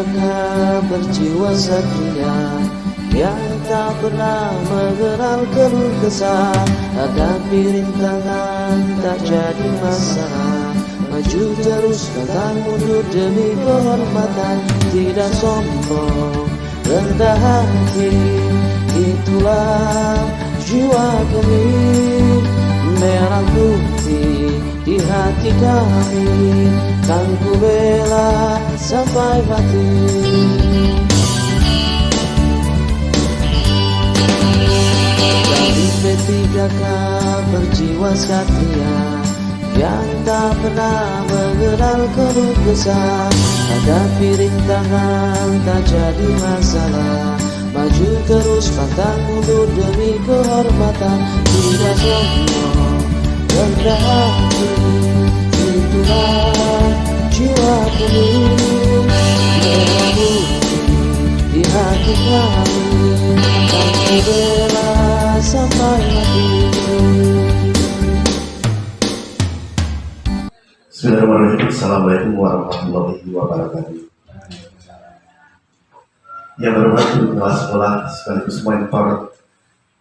gagah berjiwa satria, yang tak pernah mengenal keluh kesah. Hadapi rintangan tak jadi masalah, maju terus pantang mundur demi kehormatan. Tidak sombong, rendah hati, itulah jiwa kami. Merah putih di hati kami, kan ku bela sampai mati. Kami P3K berjiwa satria, yang tak pernah mengenal keluh kesah. Hadapi rintangan tak jadi masalah, maju terus pantang mundur demi kehormatan. Tidak sombong, rendah hati, itulah jiwa kami. Merah putih di hati kami, kan ku bela sampai mati. Bismillahirrahmanirrahim. Assalamualaikum warahmatullahi wabarakatuh. Yang berhormat kepala sekolah sekaligus monitor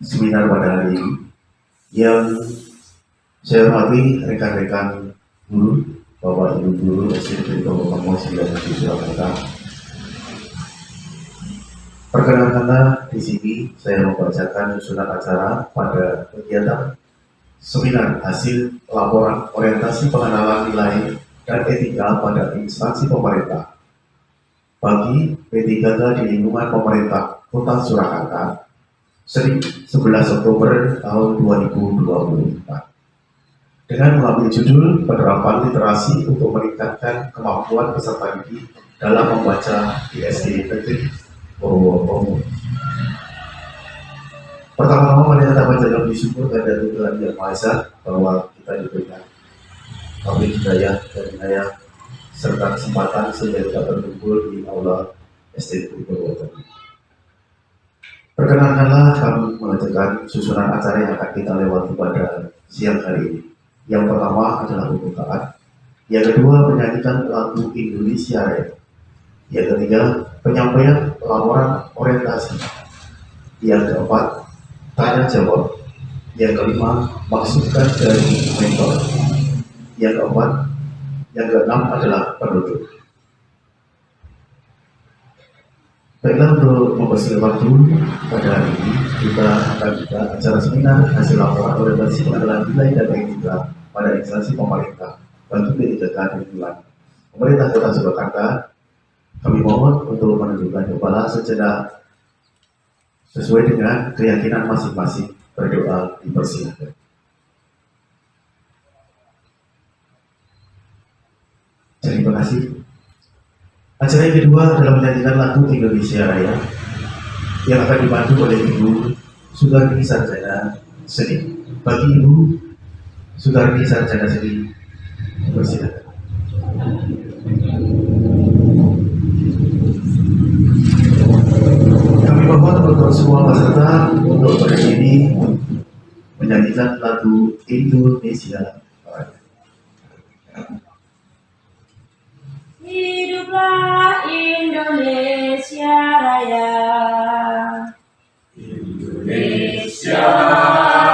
seminar pada hari ini, yang saya hormati rekan-rekan guru, bapak ibu guru SMP Kabupaten 9 Surakarta. Perkenalkanlah, di sini saya membacakan susunan acara pada kegiatan seminar hasil laporan orientasi pengenalan nilai dan etika pada instansi pemerintah bagi P3K di lingkungan pemerintah Kota Surakarta, Senin 11 Oktober tahun 2024, dengan mengambil judul penerapan literasi untuk meningkatkan kemampuan peserta didik dalam membaca di SD Negeri Purwokerto. Pertama-tama mari kita panjatkan bersyukur kepada Tuhan Yang Maha Esa bahwa kita diberikan taufik hidayah dan inayah serta kesempatan sehingga kita berkumpul di aula SD Purwokerto. Perkenalkanlah kami mengajarkan susunan acara yang akan kita lewati pada siang hari ini. Yang pertama adalah pembukaan, yang kedua menyanyikan lagu Indonesia Raya, yang ketiga penyampaian laporan orientasi, yang keempat tanya jawab, yang kelima maksudkan dari mentor, yang keempat, yang keenam adalah penutup. Baiklah, untuk mempersingkat waktu pada hari ini kita akan buka acara seminar hasil laporan orientasi pengenalan nilai dan etika pada instansi pemerintah bagi P3K di lingkungan pemerintah Kota Surakarta. Kami mohon untuk menunjukkan kepala sejenak sesuai dengan keyakinan masing-masing. Berdoa dipersilakan. Terima kasih. Acara yang kedua adalah menyanyikan lagu Indonesia Raya yang akan dibantu oleh Ibu Sudarni Sarjana Seni. Bagi Ibu Sudarni Sarjana Seni, persilakan. Kami mohon untuk semua peserta untuk berdiri menyanyikan lagu Indonesia Raya. Hiduplah Indonesia Raya, Indonesia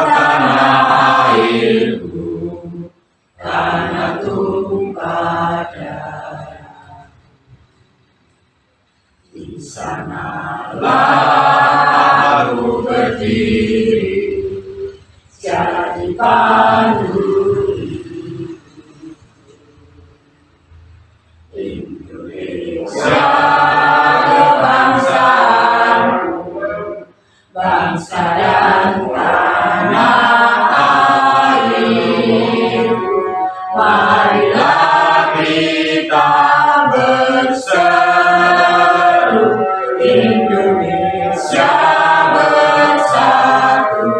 tanah airku, tanah tumpah darah. Di sanalah aku berdiri, jadi pandu. Indonesia kebangsaanku, bangsa dan tanah air. Marilah kita berseru, Indonesia bersatu.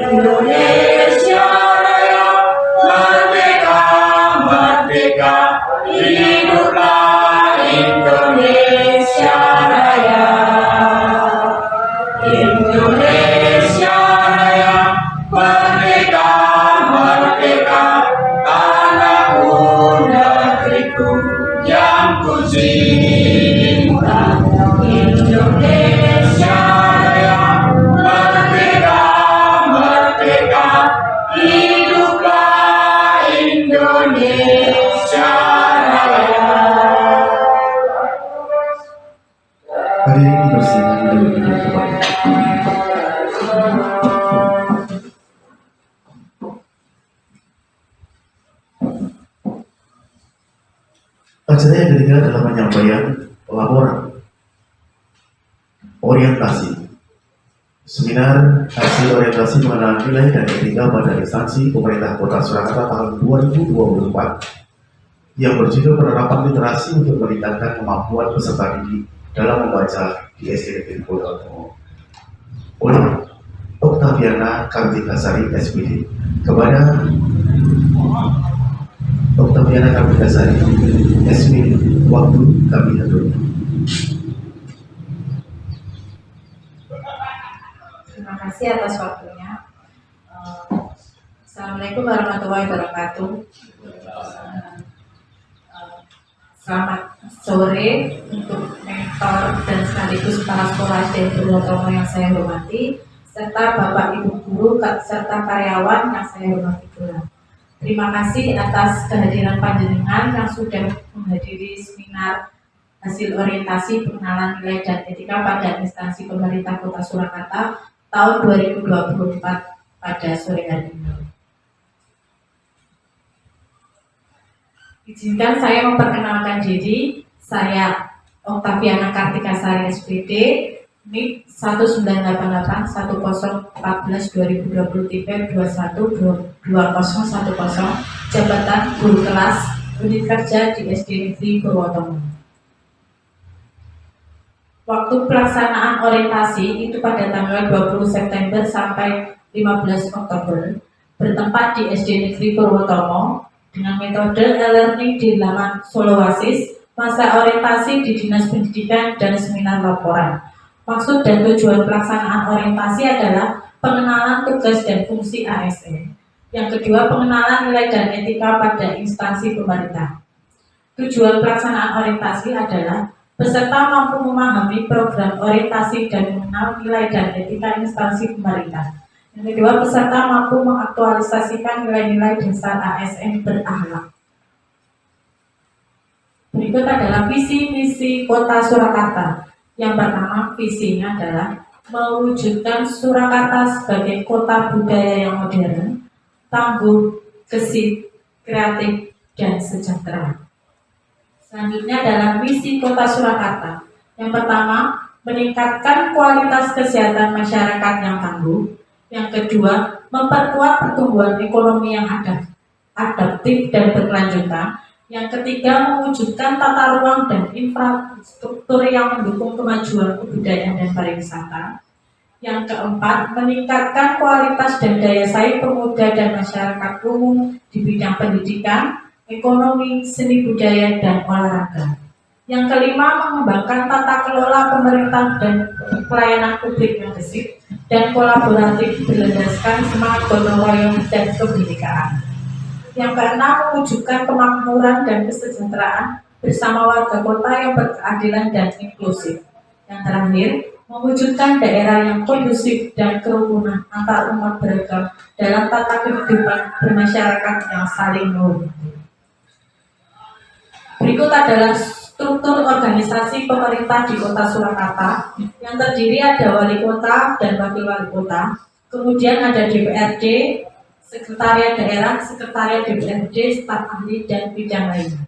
Indonesia Raya, merdeka, merdeka, hiduplah Indonesia Raya. Indonesia Raya, merdeka, merdeka, tanahku negeriku yang ku cinta. Indonesia Raya, merdeka, merdeka, hiduplah Indonesia Raya. Hadirin dipersilakan duduk kembali. Acara yang ketiga adalah penyampaian laporan orientasi seminar hasil orientasi pengenalan nilai dan etika pada instansi pemerintah Kota Surakarta tahun 2024 yang berjudul penerapan literasi untuk meningkatkan kemampuan peserta didik dalam membaca di SD Negeri Purwokerto oleh Oktaviana Kartikasari SPD. Kepada Oktaviana Kartikasari SPD, waktu kami atur. Terima kasih atas waktunya. Assalamualaikum warahmatullahi wabarakatuh. Selamat sore untuk mentor dan sekaligus kepala sekolah SD Purwokerto yang saya hormati, serta Bapak Ibu guru serta karyawan yang saya hormati pula. Terima kasih atas kehadiran panjenengan yang sudah menghadiri seminar hasil orientasi pengenalan nilai dan etika pada instansi pemerintah Kota Surakarta tahun 2024 pada sore hari ini. Izinkan saya memperkenalkan diri. Saya Oktaviana Kartikasari SPD, NIK 1988-2020-21-2010, jabatan guru kelas unit kerja di SD Negeri Purwokerto. Waktu pelaksanaan orientasi itu pada tanggal 20 September sampai 15 Oktober, bertempat di SD Negeri Purwokerto dengan metode e-learning di laman Solowasis, masa orientasi di Dinas Pendidikan dan seminar laporan. Maksud dan tujuan pelaksanaan orientasi adalah pengenalan tugas dan fungsi ASN. Yang kedua, pengenalan nilai dan etika pada instansi pemerintah. Tujuan pelaksanaan orientasi adalah peserta mampu memahami program orientasi dan mengenal nilai dan etika instansi pemerintah. Yang kedua, peserta mampu mengaktualisasikan nilai-nilai dasar ASN berakhlak. Berikut adalah visi misi Kota Surakarta. Yang pertama, visinya adalah mewujudkan Surakarta sebagai kota budaya yang modern, tangguh, gesit, kreatif, dan sejahtera. Selanjutnya adalah visi Kota Surakarta. Yang pertama, meningkatkan kualitas kesehatan masyarakat yang tangguh. Yang kedua, memperkuat pertumbuhan ekonomi yang adaptif dan berkelanjutan. Yang ketiga, mewujudkan tata ruang dan infrastruktur yang mendukung kemajuan kebudayaan dan pariwisata. Yang keempat, meningkatkan kualitas dan daya saing pemuda dan masyarakat umum di bidang pendidikan, ekonomi, seni budaya, dan olahraga. Yang kelima, mengembangkan tata kelola pemerintah dan pelayanan publik yang gesit dan kolaboratif berlandaskan semangat gotong royong dan kebinekaan. Yang keenam, mewujudkan kemakmuran dan kesejahteraan bersama warga kota yang berkeadilan dan inklusif. Yang terakhir, mewujudkan daerah yang kondusif dan kerukunan antar umat beragam dalam tata kehidupan bermasyarakat yang saling menghormati. Berikut adalah struktur organisasi pemerintah di Kota Surakarta yang terdiri ada wali kota dan wakil wali kota, kemudian ada DPRD, sekretariat daerah, sekretariat DPRD, staf ahli, dan bidang lainnya.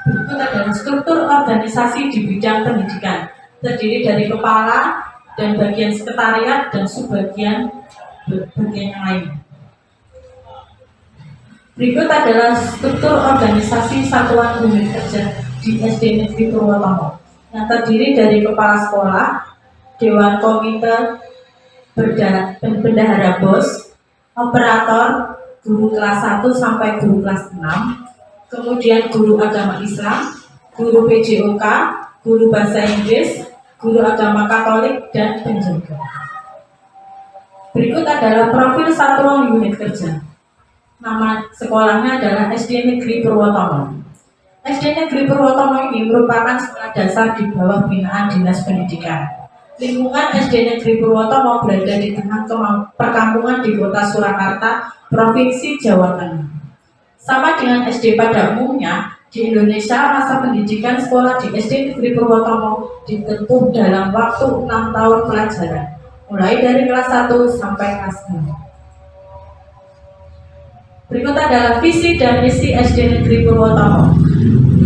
Berikut adalah struktur organisasi di bidang pendidikan, terdiri dari kepala dan bagian sekretariat dan subbagian bagian yang lain. Berikut adalah struktur organisasi satuan unit kerja di SD Negeri Purwokerto yang terdiri dari kepala sekolah, dewan komite, bendahara BOS, operator, guru kelas 1 sampai guru kelas 6, kemudian guru agama Islam, guru PJOK, guru bahasa Inggris, guru agama Katolik, dan penjaga. Berikut adalah profil satuan unit kerja. Nama sekolahnya adalah SD Negeri Purwotomo. SD Negeri Purwotomo ini merupakan sekolah dasar di bawah binaan Dinas Pendidikan. Lingkungan SD Negeri Purwotomo berada di tengah perkampungan di Kota Surakarta, Provinsi Jawa Tengah. Sama dengan SD pada umumnya, di Indonesia masa pendidikan sekolah di SD Negeri Purwotomo ditempuh dalam waktu 6 tahun pelajaran, mulai dari kelas 1 sampai kelas 6. Berikut adalah visi dan misi SD Negeri Purwotomo.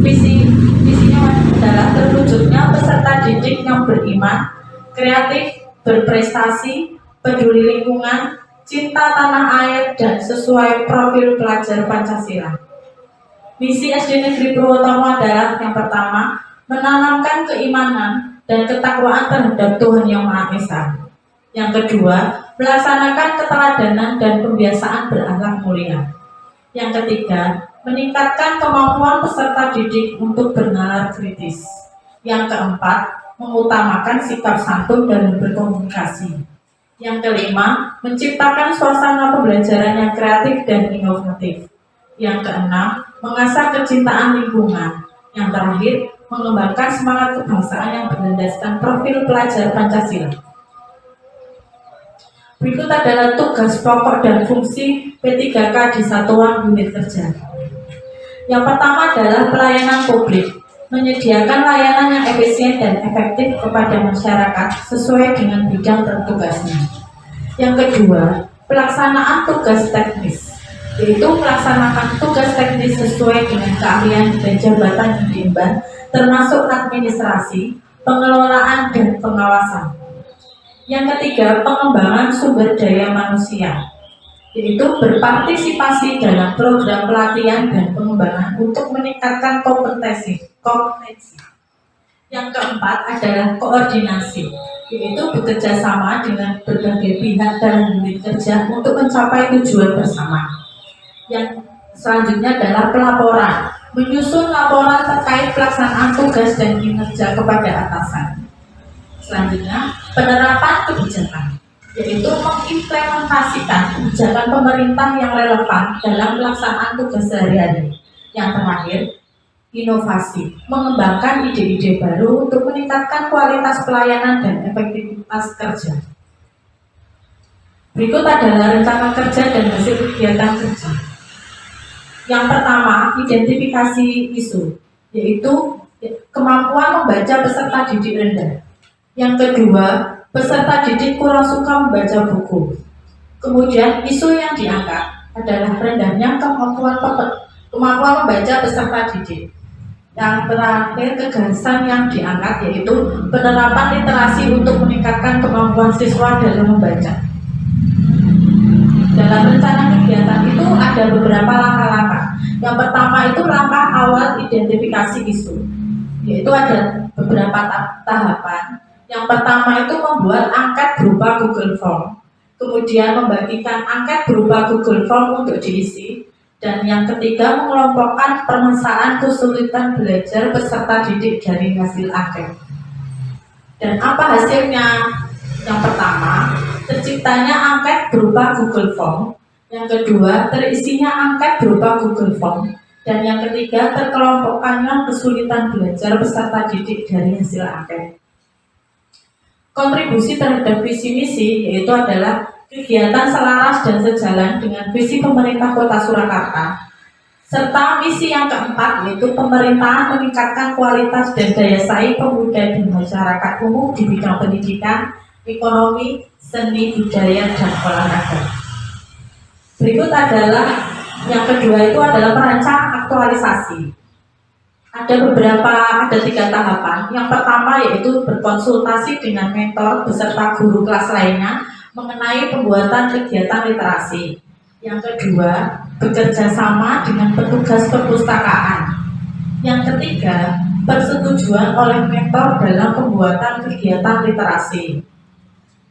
Visinya adalah terwujudnya peserta didik yang beriman, kreatif, berprestasi, peduli lingkungan, cinta tanah air, dan sesuai profil pelajar Pancasila. Misi SD Negeri Purwotomo adalah yang pertama, menanamkan keimanan dan ketakwaan terhadap Tuhan Yang Maha Esa. Yang kedua, melaksanakan keteladanan dan pembiasaan berakhlak mulia. Yang ketiga, meningkatkan kemampuan peserta didik untuk bernalar kritis. Yang keempat, mengutamakan sikap santun dalam berkomunikasi. Yang kelima, menciptakan suasana pembelajaran yang kreatif dan inovatif. Yang keenam, mengasah kecintaan lingkungan. Yang terakhir, mengembangkan semangat kebangsaan yang berlandaskan profil pelajar Pancasila. Berikut adalah tugas pokok dan fungsi P3K di satuan unit kerja. Yang pertama adalah pelayanan publik, menyediakan layanan yang efisien dan efektif kepada masyarakat sesuai dengan bidang dan tugasnya. Yang kedua, pelaksanaan tugas teknis, yaitu melaksanakan tugas teknis sesuai dengan keahlian dan jabatan yang diemban, termasuk administrasi, pengelolaan, dan pengawasan. Yang ketiga, pengembangan sumber daya manusia, yaitu berpartisipasi dalam program pelatihan dan pengembangan untuk meningkatkan kompetensi. Yang keempat adalah koordinasi, yaitu bekerja sama dengan berbagai pihak dalam unit kerja untuk mencapai tujuan bersama. Yang selanjutnya adalah pelaporan, menyusun laporan terkait pelaksanaan tugas dan kinerja kepada atasan. Selanjutnya, penerapan kebijakan, yaitu mengimplementasikan kebijakan pemerintah yang relevan dalam pelaksanaan tugas sehari-hari. Yang terakhir, inovasi, mengembangkan ide-ide baru untuk meningkatkan kualitas pelayanan dan efektivitas kerja. Berikut adalah rencana kerja dan hasil kegiatan kerja. Yang pertama, identifikasi isu, yaitu kemampuan membaca peserta didik rendah. Yang kedua, peserta didik kurang suka membaca buku. Kemudian, isu yang diangkat adalah rendahnya kemampuan membaca peserta didik. Yang terakhir, kegagasan yang diangkat yaitu penerapan literasi untuk meningkatkan kemampuan siswa dalam membaca. Dalam rencana kegiatan itu ada beberapa langkah-langkah. Yang pertama itu langkah awal identifikasi isu, yaitu ada beberapa tahapan. Yang pertama itu membuat angket berupa Google Form, kemudian membagikan angket berupa Google Form untuk diisi, dan yang ketiga mengelompokkan permasalahan kesulitan belajar peserta didik dari hasil angket. Dan apa hasilnya? Yang pertama, terciptanya angket berupa Google Form. Yang kedua, terisinya angket berupa Google Form. Dan yang ketiga, terkelompokkannya kesulitan belajar peserta didik dari hasil angket. Kontribusi terhadap visi misi yaitu adalah kegiatan selaras dan sejalan dengan visi pemerintah Kota Surakarta, serta misi yang keempat yaitu pemerintahan meningkatkan kualitas dan daya saing pemuda dan masyarakat umum di bidang pendidikan, ekonomi, seni, budaya, dan olahraga. Berikut adalah yang kedua itu adalah merancang aktualisasi. Ada 3 tahapan. Yang pertama yaitu berkonsultasi dengan mentor beserta guru kelas lainnya mengenai pembuatan kegiatan literasi. Yang kedua, bekerja sama dengan petugas perpustakaan. Yang ketiga, persetujuan oleh mentor dalam pembuatan kegiatan literasi.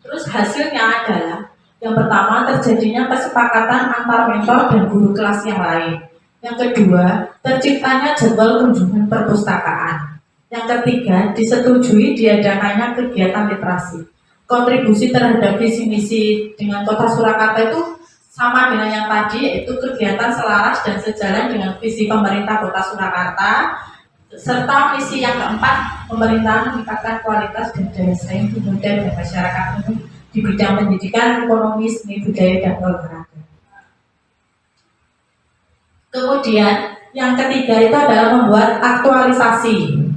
Terus hasilnya adalah yang pertama terjadinya kesepakatan antar mentor dan guru kelas yang lain. Yang kedua, terciptanya jadwal kunjungan perpustakaan. Yang ketiga, disetujui diadakannya kegiatan literasi. Kontribusi terhadap visi misi dengan Kota Surakarta itu sama dengan yang tadi, yaitu kegiatan selaras dan sejalan dengan visi pemerintah Kota Surakarta, serta misi yang keempat, pemerintahan meningkatkan kualitas dan daya saing pemuda dan masyarakat umum di bidang pendidikan, ekonomi, seni, budaya, dan olahraga. Kemudian yang ketiga itu adalah membuat aktualisasi.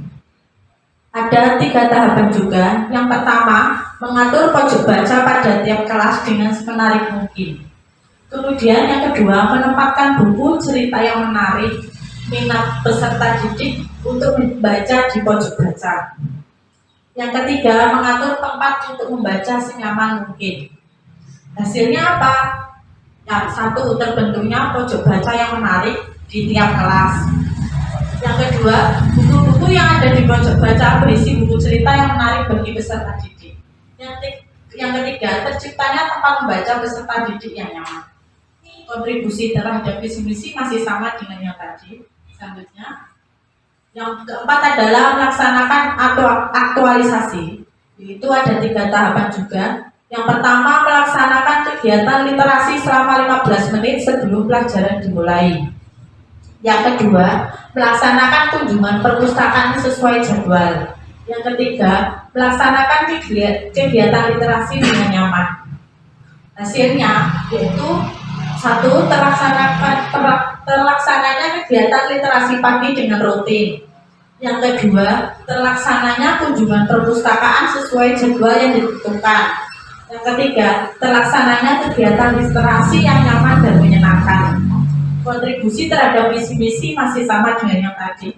Ada 3 tahapan juga. Yang pertama, mengatur pojok baca pada tiap kelas dengan semenarik mungkin. Kemudian yang kedua, menempatkan buku cerita yang menarik minat peserta didik untuk membaca di pojok baca. Yang ketiga, mengatur tempat untuk membaca senyaman mungkin. Hasilnya apa? Yang satu, terbentuknya pojok baca yang menarik di tiap kelas. Yang kedua, buku-buku yang ada di pojok baca berisi buku cerita yang menarik bagi peserta didik. Yang ketiga, terciptanya tempat membaca peserta didik yang nyaman. Kontribusi terhadap visi misi masih sama dengan yang tadi. Selanjutnya, yang keempat adalah melaksanakan aktualisasi. Itu ada 3 tahapan juga. Yang pertama, melaksanakan kegiatan literasi selama 15 menit sebelum pelajaran dimulai. Yang kedua, melaksanakan kunjungan perpustakaan sesuai jadwal. Yang ketiga, melaksanakan kegiatan literasi dengan nyaman. Hasilnya yaitu 1. Terlaksananya kegiatan literasi pagi dengan rutin. Yang kedua, terlaksananya kunjungan perpustakaan sesuai jadwal yang ditentukan. Yang ketiga, terlaksananya kegiatan literasi yang nyaman dan menyenangkan. Kontribusi terhadap misi-misi masih sama dengan yang tadi.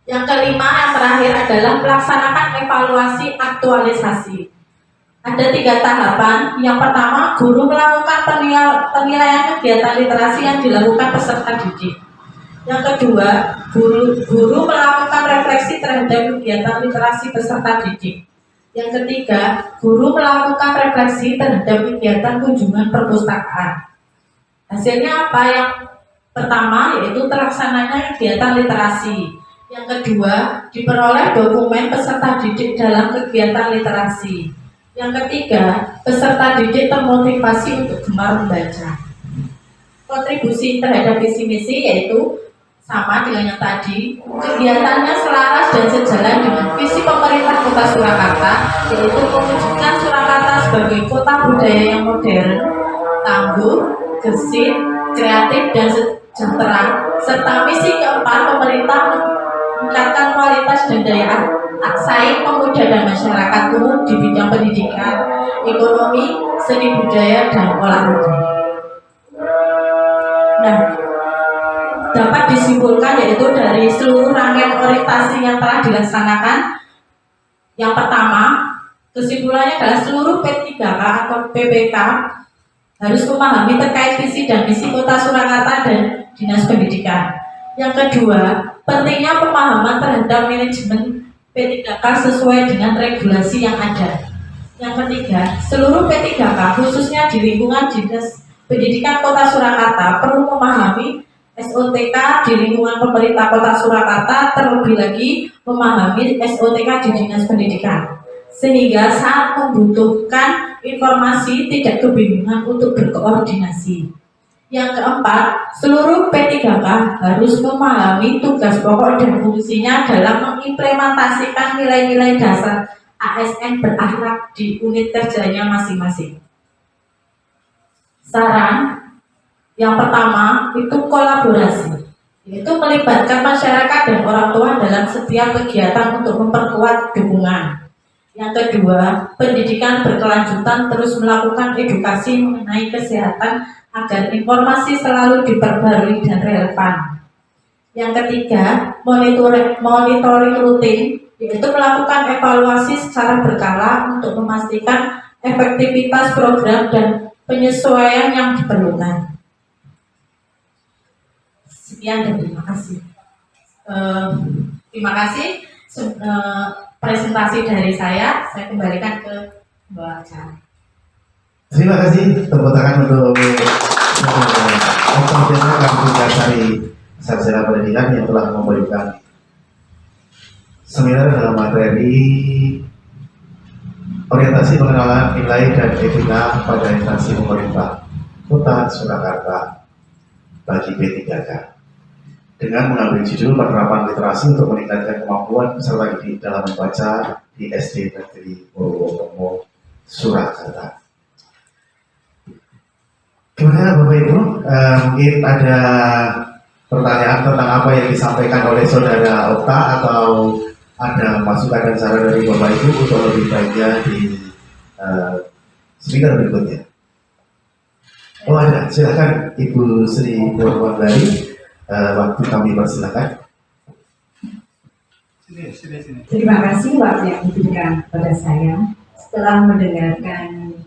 Yang kelima, yang terakhir adalah melaksanakan evaluasi aktualisasi. Ada 3 tahapan. Yang pertama, guru melakukan penilaian kegiatan literasi yang dilakukan peserta didik. Yang kedua, guru melakukan refleksi terhadap kegiatan literasi peserta didik. Yang ketiga, guru melakukan refleksi terhadap kegiatan kunjungan perpustakaan. Hasilnya apa? Yang pertama yaitu terlaksananya kegiatan literasi. Yang kedua, diperoleh dokumen peserta didik dalam kegiatan literasi. Yang ketiga, peserta didik termotivasi untuk gemar membaca. Kontribusi terhadap visi misi yaitu sama dengan yang tadi, kegiatannya selaras dan sejalan dengan visi pemerintah Kota Surakarta, yaitu mewujudkan Surakarta sebagai kota budaya yang modern, tangguh, gesit, kreatif, dan sejahtera, serta misi keempat, pemerintah meningkatkan kualitas dan daya saing pemuda dan masyarakat umum di bidang pendidikan, ekonomi, seni budaya, dan olahraga. Nah, dapat disimpulkan yaitu dari seluruh rangkaian orientasi yang telah dilaksanakan. Yang pertama, kesimpulannya adalah seluruh P3K atau PPK harus memahami terkait visi dan misi Kota Surakarta dan Dinas Pendidikan. Yang kedua, pentingnya pemahaman terhadap manajemen P3K sesuai dengan regulasi yang ada. Yang ketiga, seluruh P3K khususnya di lingkungan Dinas Pendidikan Kota Surakarta perlu memahami SOTK di lingkungan pemerintah Kota Surakarta, terlebih lagi memahami SOTK di Dinas Pendidikan, sehingga saat membutuhkan informasi tidak kebingungan untuk berkoordinasi. Yang keempat, seluruh P3K harus memahami tugas pokok dan fungsinya dalam mengimplementasikan nilai-nilai dasar ASN berakhlak di unit kerjanya masing-masing. Saran yang pertama itu kolaborasi, yaitu melibatkan masyarakat dan orang tua dalam setiap kegiatan untuk memperkuat dukungan. Yang kedua, pendidikan berkelanjutan terus melakukan edukasi mengenai kesehatan agar informasi selalu diperbarui dan relevan. Yang ketiga, monitoring rutin, yaitu melakukan evaluasi secara berkala untuk memastikan efektivitas program dan penyesuaian yang diperlukan. Sekian dan terima kasih. Terima kasih. presentasi dari saya kembalikan ke Mbak Chan. Terima kasih, tepuk tangan untuk Oktaviana Kartika-Sari, Sarjana Pendidikan yang telah memberikan seminar dalam materi orientasi pengenalan nilai dan etika pada instansi pemerintah Kota Surakarta bagi P3K dengan mengambil judul penerapan literasi untuk meningkatkan kemampuan peserta didik dalam membaca di SD Negeri Purwokerto, Surakarta. Gimana Bapak Ibu? Mungkin ada pertanyaan tentang apa yang disampaikan oleh Saudara Okta atau ada masukan dan saran dari Bapak Ibu untuk lebih baiknya di seminar berikutnya. Oh ada, silakan Ibu Sri Purwandari, waktu kami persilakan. Sini. Terima kasih waktu yang diberikan kepada saya. Setelah mendengarkan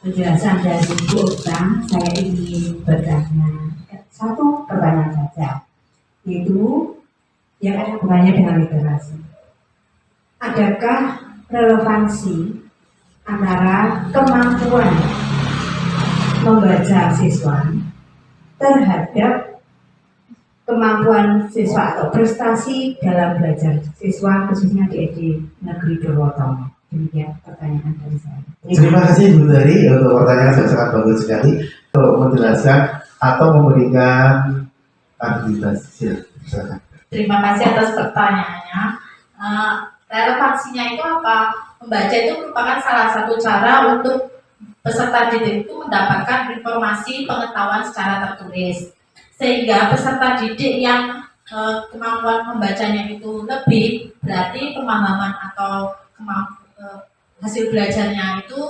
penjelasan dari Bu Okta, saya ingin bertanya satu pertanyaan saja, yaitu yang ada hubungannya dengan literasi. Adakah relevansi antara kemampuan membaca siswa terhadap kemampuan siswa atau prestasi dalam belajar siswa khususnya di SD Negeri Purwokerto? Demikian pertanyaan dari saya. Terima kasih Bu Dari untuk pertanyaan yang sangat bagus sekali untuk menjelaskan atau memberikan aktivitas. Silakan. Terima kasih atas pertanyaannya. Relevansinya itu apa? Membaca itu merupakan salah satu cara untuk peserta didik itu mendapatkan informasi pengetahuan secara tertulis, sehingga peserta didik yang kemampuan membacanya itu lebih, berarti pemahaman atau hasil belajarnya itu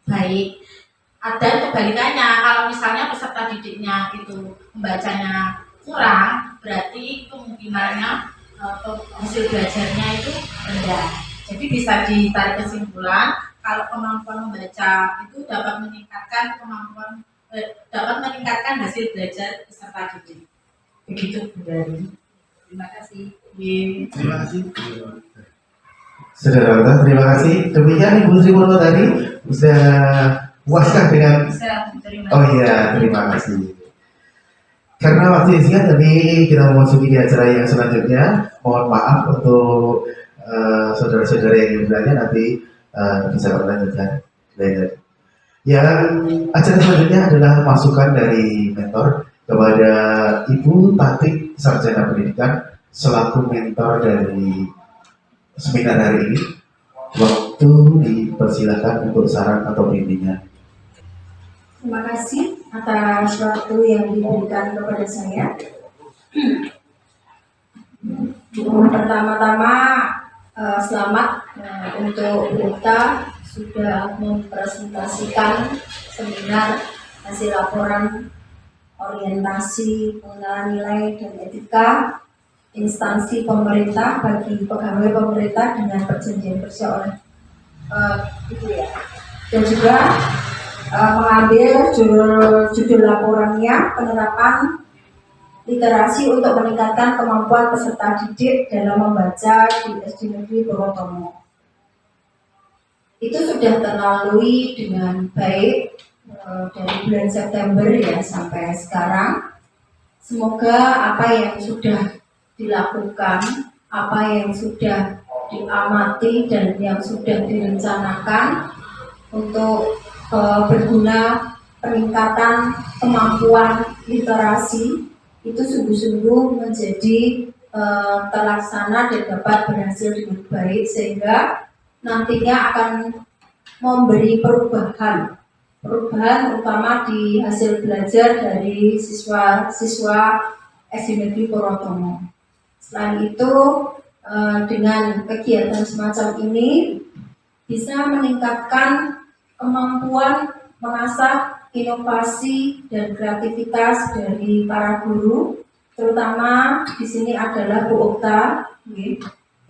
baik. Ada kebalikannya, kalau misalnya peserta didiknya itu membacanya kurang, berarti kemungkinannya hasil belajarnya itu rendah. Jadi bisa ditarik kesimpulan kalau kemampuan membaca itu dapat meningkatkan hasil belajar peserta didik. Begitu Bu Dari. Terima kasih. Terima kasih. Saudara, terima kasih. Demikian Ibu Sri Purwo tadi bisa puaskah dengan? Oh iya, terima kasih. Karena waktu yang singkat, tadi kita memasuki di acara yang selanjutnya. Mohon maaf untuk saudara-saudara yang bertanya nanti bisa berlanjutkan later. Yang acara selanjutnya adalah masukan dari mentor kepada Ibu Tatik Sarjana Pendidikan selaku mentor dari seminar hari ini. Waktu dipersilakan untuk saran atau bimbingan. Terima kasih atas waktu yang diberikan kepada saya. Pertama-tama selamat untuk kita sudah mempresentasikan seminar hasil laporan orientasi pengenalan nilai dan etika instansi pemerintah bagi pegawai pemerintah dengan perjanjian kerja oleh itu ya. Dan juga mengambil judul laporannya penerapan literasi untuk meningkatkan kemampuan peserta didik dalam membaca di SD Negeri Purwokerto. Itu sudah terlalui dengan baik dari bulan September ya sampai sekarang. Semoga apa yang sudah dilakukan, apa yang sudah diamati dan yang sudah direncanakan untuk berguna peningkatan kemampuan literasi itu sungguh-sungguh menjadi terlaksana dan dapat berhasil dengan baik, sehingga nantinya akan memberi perubahan utama di hasil belajar dari siswa-siswa SD Negeri Purwokerto. Selain itu, dengan kegiatan semacam ini bisa meningkatkan kemampuan mengasah inovasi dan kreativitas dari para guru, terutama di sini adalah Bu Okta.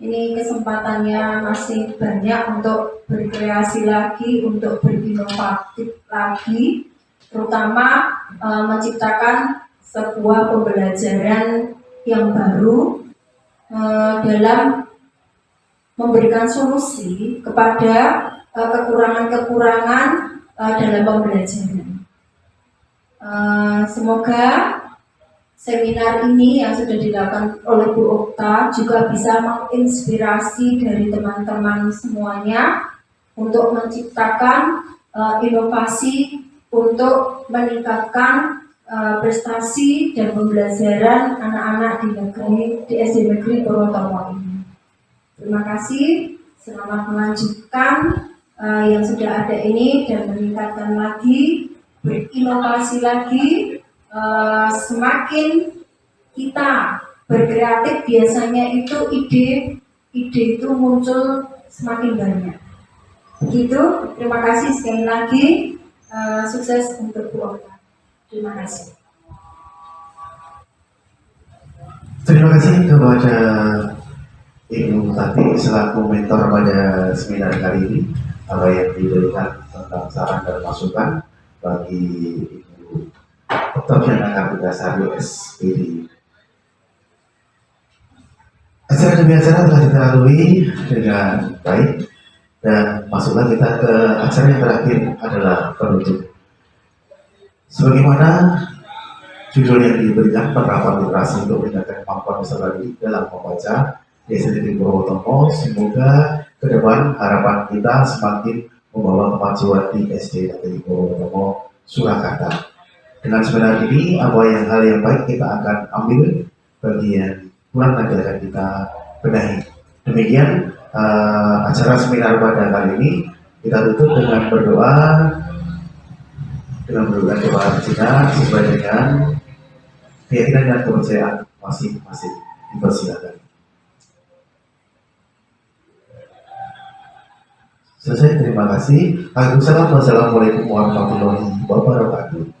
Ini kesempatannya masih banyak untuk berkreasi lagi, untuk berinovatif lagi, terutama menciptakan sebuah pembelajaran yang baru dalam memberikan solusi kepada kekurangan-kekurangan dalam pembelajaran. Semoga seminar ini yang sudah dilakukan oleh Bu Okta juga bisa menginspirasi dari teman-teman semuanya untuk menciptakan inovasi untuk meningkatkan prestasi dan pembelajaran anak-anak di SD Negeri Purwotomo ini. Terima kasih, selamat melanjutkan yang sudah ada ini dan meningkatkan lagi, berinovasi lagi. Semakin kita berkreatif, biasanya itu ide itu muncul semakin banyak. Begitu, terima kasih sekali lagi, sukses untuk Bu Okta. Terima kasih. Terima kasih kepada Ibu Tati selaku mentor pada seminar kali ini, apa yang diberikan tentang saran dan masukan bagi Ibu Dr. Diana Kartika Sari SPD. Acara demi acara telah kita lalui dengan baik dan masuklah kita ke acara yang terakhir adalah penutup. Sebagaimana judul yang diberikan, penerapan literasi untuk meningkatkan kemampuan peserta didik dalam membaca di SD Negeri Purwotomo. Semoga ke depan harapan kita semakin membawa kemajuan di SD Negeri Purwotomo Surakarta. Dengan seminar ini, hal yang baik kita akan ambil, bagian kurang nanti akan kita benahi. Demikian acara seminar pada kali ini. Kita tutup dengan berdoa, doa kita sesuai dengan keyakinan dan kepercayaan masing-masing. Dipersilakan. Selesai, terima kasih. Assalamualaikum warahmatullahi wabarakatuh.